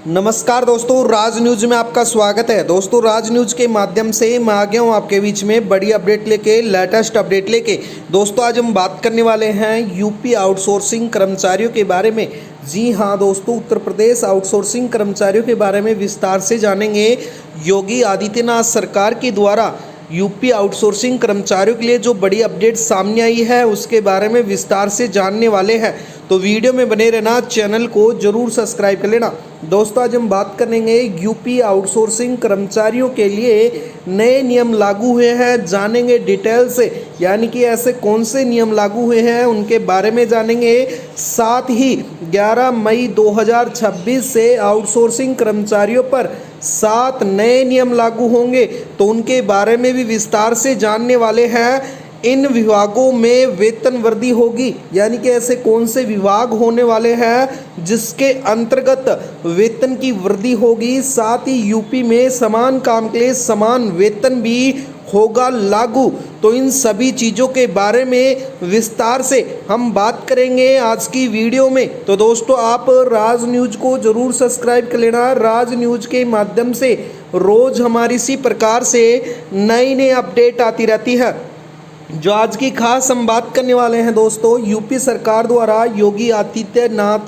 नमस्कार दोस्तों, राज न्यूज में आपका स्वागत है। दोस्तों, राज न्यूज के माध्यम से मैं आ गया हूँ आपके बीच में बड़ी अपडेट लेके, लेटेस्ट अपडेट लेके। दोस्तों, आज हम बात करने वाले हैं यूपी आउटसोर्सिंग कर्मचारियों के बारे में। जी हाँ दोस्तों, उत्तर प्रदेश आउटसोर्सिंग कर्मचारियों के बारे में विस्तार से जानेंगे। योगी आदित्यनाथ सरकार के द्वारा यूपी आउटसोर्सिंग कर्मचारियों के लिए जो बड़ी अपडेट सामने आई है उसके बारे में विस्तार से जानने वाले हैं। तो वीडियो में बने रहना, चैनल को जरूर सब्सक्राइब कर लेना। दोस्तों, आज हम बात करेंगे यूपी आउटसोर्सिंग कर्मचारियों के लिए नए नियम लागू हुए हैं, जानेंगे डिटेल से। यानी कि ऐसे कौन से नियम लागू हुए हैं उनके बारे में जानेंगे। साथ ही 11 मई 2026 से आउटसोर्सिंग कर्मचारियों पर 7 नए नियम लागू होंगे, तो उनके बारे में भी विस्तार से जानने वाले हैं। इन विभागों में वेतन वृद्धि होगी, यानी कि ऐसे कौन से विभाग होने वाले हैं जिसके अंतर्गत वेतन की वृद्धि होगी। साथ ही यूपी में समान काम के लिए समान वेतन भी होगा लागू। तो इन सभी चीज़ों के बारे में विस्तार से हम बात करेंगे आज की वीडियो में। तो दोस्तों, आप राज न्यूज को जरूर सब्सक्राइब कर लेना। राज न्यूज के माध्यम से रोज़ हमारी इसी प्रकार से नई नई अपडेट आती रहती है। जो आज की खास हम बात करने वाले हैं दोस्तों, यूपी सरकार द्वारा योगी आदित्यनाथ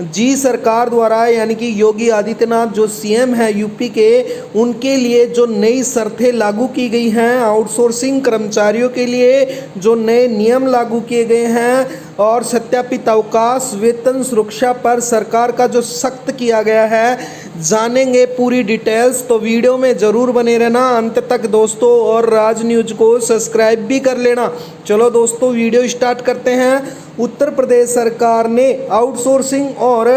जी सरकार द्वारा, यानी कि योगी आदित्यनाथ जो सीएम है यूपी के, उनके लिए जो नई शर्तें लागू की गई हैं, आउटसोर्सिंग कर्मचारियों के लिए जो नए नियम लागू किए गए हैं और सत्यापित अवकाश वेतन सुरक्षा पर सरकार का जो सख्त किया गया है, जानेंगे पूरी डिटेल्स। तो वीडियो में ज़रूर बने रहना अंत तक दोस्तों, और राज न्यूज को सब्सक्राइब भी कर लेना। चलो दोस्तों, वीडियो स्टार्ट करते हैं। उत्तर प्रदेश सरकार ने आउटसोर्सिंग और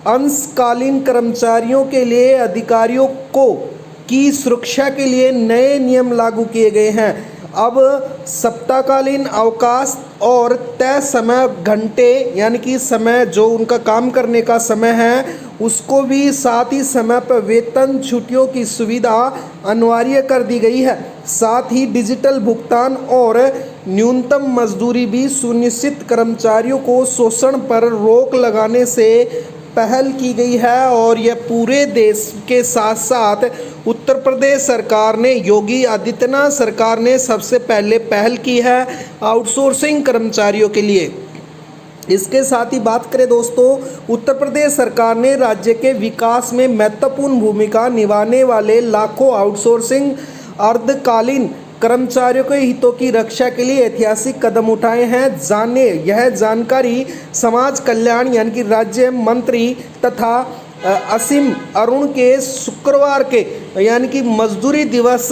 अंशकालीन कर्मचारियों के लिए अधिकारियों को की सुरक्षा के लिए नए नियम लागू किए गए हैं। अब सप्ताहकालीन अवकाश और तय समय घंटे, यानी कि समय जो उनका काम करने का समय है उसको भी साथ ही समय पर वेतन छुट्टियों की सुविधा अनिवार्य कर दी गई है। साथ ही डिजिटल भुगतान और न्यूनतम मजदूरी भी सुनिश्चित, कर्मचारियों को शोषण पर रोक लगाने से पहल की गई है। और यह पूरे देश के साथ साथ उत्तर प्रदेश सरकार ने, योगी आदित्यनाथ सरकार ने सबसे पहले पहल की है आउटसोर्सिंग कर्मचारियों के लिए। इसके साथ ही बात करें दोस्तों, उत्तर प्रदेश सरकार ने राज्य के विकास में महत्वपूर्ण भूमिका निभाने वाले लाखों आउटसोर्सिंग अर्धकालीन कर्मचारियों के हितों की रक्षा के लिए ऐतिहासिक कदम उठाए हैं। जाने यह जानकारी समाज कल्याण यानी कि राज्य मंत्री तथा असीम अरुण के शुक्रवार के यानी कि मजदूरी दिवस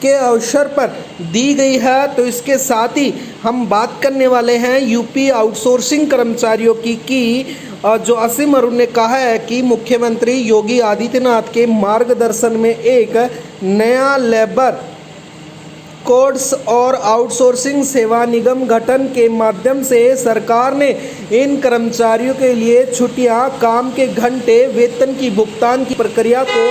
के अवसर पर दी गई है। तो इसके साथ ही हम बात करने वाले हैं यूपी आउटसोर्सिंग कर्मचारियों की जो असीम अरुण ने कहा है कि मुख्यमंत्री योगी आदित्यनाथ के मार्गदर्शन में एक नया लेबर कोड्स और आउटसोर्सिंग सेवा निगम गठन के माध्यम से सरकार ने इन कर्मचारियों के लिए छुट्टियां, काम के घंटे, वेतन की भुगतान की प्रक्रिया को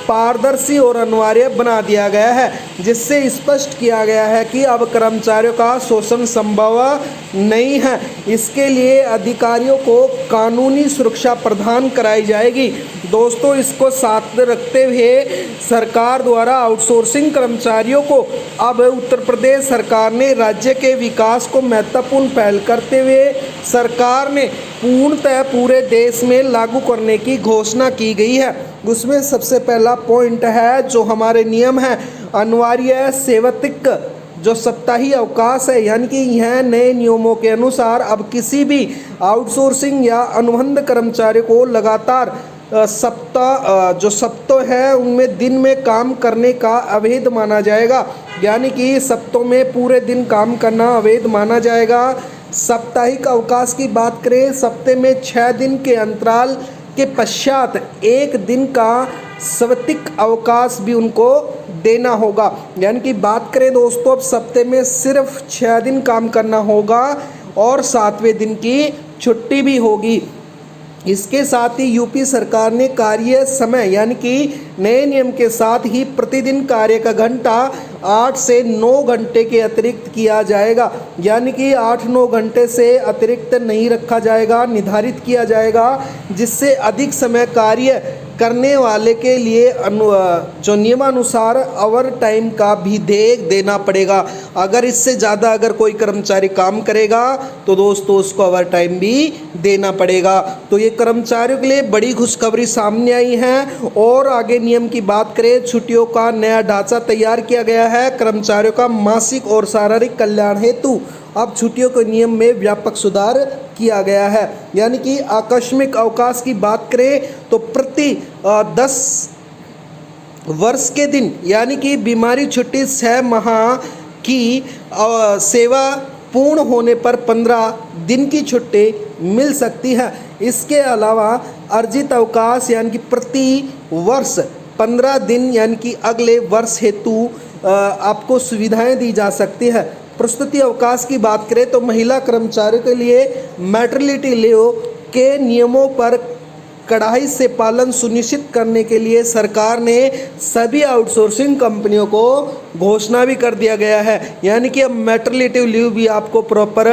पारदर्शी और अनिवार्य बना दिया गया है, जिससे स्पष्ट किया गया है कि अब कर्मचारियों का शोषण संभव नहीं है। इसके लिए अधिकारियों को कानूनी सुरक्षा प्रदान कराई जाएगी। दोस्तों, इसको साथ रखते हुए सरकार द्वारा आउटसोर्सिंग कर्मचारियों को अब उत्तर प्रदेश सरकार ने राज्य के विकास को महत्वपूर्ण पहल करते हुए सरकार ने पूर्णतः पूरे देश में लागू करने की घोषणा की गई है। उसमें सबसे पहला पॉइंट है जो हमारे नियम है, अनिवार्य सेवतिक जो सप्ताही अवकाश है, यानी कि यह नए नियमों के अनुसार अब किसी भी आउटसोर्सिंग या अनुबंध कर्मचारी को लगातार सप्ताह है उनमें दिन में काम करने का अवैध माना जाएगा। यानी कि सप्ताह में पूरे दिन काम करना अवैध माना जाएगा। साप्ताहिक अवकाश की बात करें, सप्ताह में 6 दिन के अंतराल के पश्चात 1 दिन का स्वैच्छिक अवकाश भी उनको देना होगा। यानी कि बात करें दोस्तों, अब सप्ताह में सिर्फ 6 दिन काम करना होगा और 7वें दिन की छुट्टी भी होगी। इसके साथ ही यूपी सरकार ने कार्य समय यानी कि नए नियम के साथ ही प्रतिदिन कार्य का घंटा 8 से 9 घंटे के अतिरिक्त किया जाएगा, यानी कि 8-9 घंटे से अतिरिक्त नहीं रखा जाएगा, निर्धारित किया जाएगा, जिससे अधिक समय कार्य करने वाले के लिए जो नियमानुसार ओवर टाइम का भी देना पड़ेगा। अगर इससे ज़्यादा अगर कोई कर्मचारी काम करेगा तो दोस्तों उसको ओवर टाइम भी देना पड़ेगा। तो ये कर्मचारियों के लिए बड़ी खुशखबरी सामने आई है। और आगे नियम की बात करें, छुट्टियों का नया ढांचा तैयार किया गया है। कर्मचारियों का मानसिक और शारीरिक कल्याण हेतु अब छुट्टियों के नियम में व्यापक सुधार किया गया है। यानी कि आकस्मिक अवकाश की बात करें तो प्रति 10 वर्ष के दिन, यानी कि बीमारी छुट्टी 6 माह की सेवा पूर्ण होने पर 15 दिन की छुट्टी मिल सकती है। इसके अलावा अर्जित अवकाश यानी कि प्रति वर्ष 15 दिन यानी कि अगले वर्ष हेतु आपको सुविधाएं दी जा सकती है। प्रस्तुति अवकाश की बात करें तो महिला कर्मचारियों के लिए मैटरनिटी लीव के नियमों पर कड़ाई से पालन सुनिश्चित करने के लिए सरकार ने सभी आउटसोर्सिंग कंपनियों को घोषणा भी कर दिया गया है, यानी कि अब मैटरनिटी लीव भी आपको प्रॉपर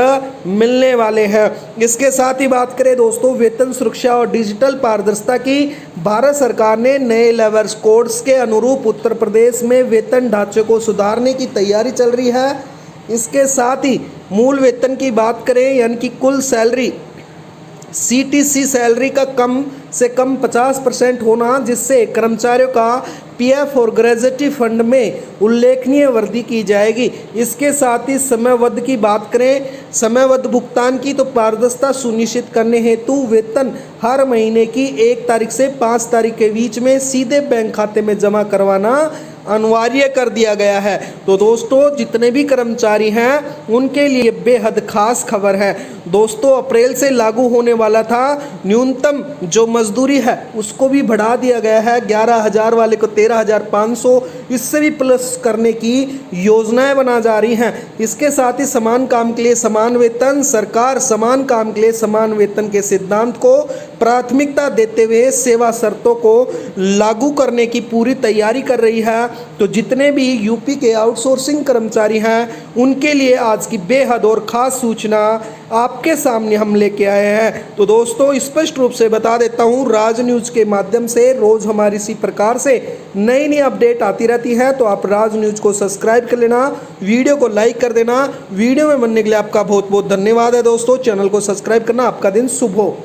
मिलने वाले हैं। इसके साथ ही बात करें दोस्तों वेतन सुरक्षा और डिजिटल पारदर्शिता की, भारत सरकार ने नए लेबर कोड्स के अनुरूप उत्तर प्रदेश में वेतन ढांचे को सुधारने की तैयारी चल रही है। इसके साथ ही मूल वेतन की बात करें यानी कि कुल सैलरी सीटीसी सैलरी का कम से कम 50% होना, जिससे कर्मचारियों का पीएफ और ग्रेजुएटी फंड में उल्लेखनीय वृद्धि की जाएगी। इसके साथ ही समयबद्ध की बात करें, समयबद्ध भुगतान की तो पारदर्शिता सुनिश्चित करने हेतु वेतन हर महीने की 1 तारीख से 5 तारीख के बीच में सीधे बैंक खाते में जमा करवाना अनिवार्य कर दिया गया है। तो दोस्तों जितने भी कर्मचारी हैं उनके लिए बेहद खास खबर है। दोस्तों अप्रैल से लागू होने वाला था न्यूनतम जो मजदूरी है उसको भी बढ़ा दिया गया है, 11,000 वाले को 13,500, इससे भी प्लस करने की योजनाएं बना जा रही हैं। इसके साथ ही समान काम के लिए समान वेतन, सरकार समान काम के लिए समान वेतन के सिद्धांत को प्राथमिकता देते हुए सेवा शर्तों को लागू करने की पूरी तैयारी कर रही है। तो जितने भी यूपी के आउटसोर्सिंग कर्मचारी हैं उनके लिए आज की बेहद और ख़ास सूचना आपके सामने हम लेके आए हैं। तो दोस्तों स्पष्ट रूप से बता देता हूं, राज न्यूज़ के माध्यम से रोज़ हमारी इसी प्रकार से नई नई अपडेट आती रहती है। तो आप राज न्यूज़ को सब्सक्राइब कर लेना, वीडियो को लाइक कर देना। वीडियो में बनने के लिए आपका बहुत बहुत धन्यवाद है दोस्तों। चैनल को सब्सक्राइब करना। आपका दिन शुभ हो।